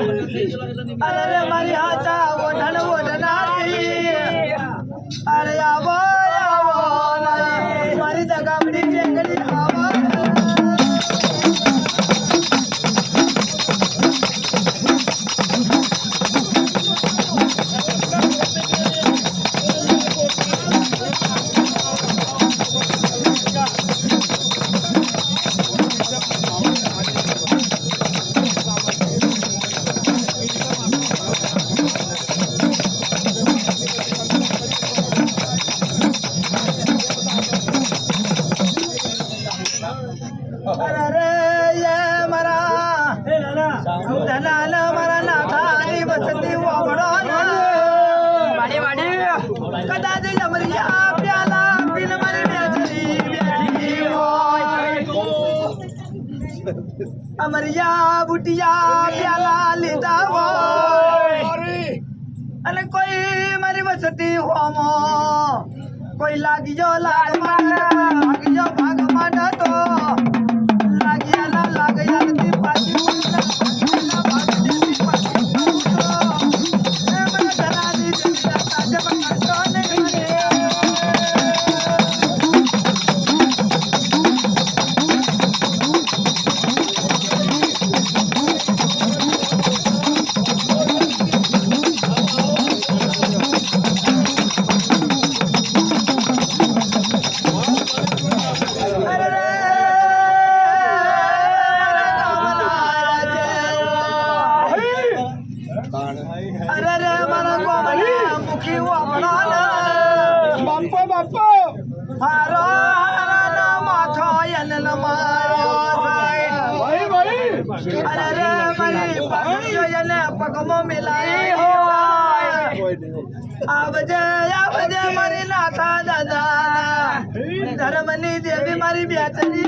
अरे मारी हाचा ओढण ओढणारी अरे आवो मारी दगावडी जंगली आवा अमरिया बुटिया प्याला लेता हो अरे कोई मरी बसती हो मो कोई लागियो लाग भाग मान तो लागिया ना लागया ती पाची ना भाग देती पाची ए मन धनानी देता ताजे बकातो ने पगमो मिलाई हो आवजे मारी नाथा दादा धर्मनी देवी मारी ब्याचरी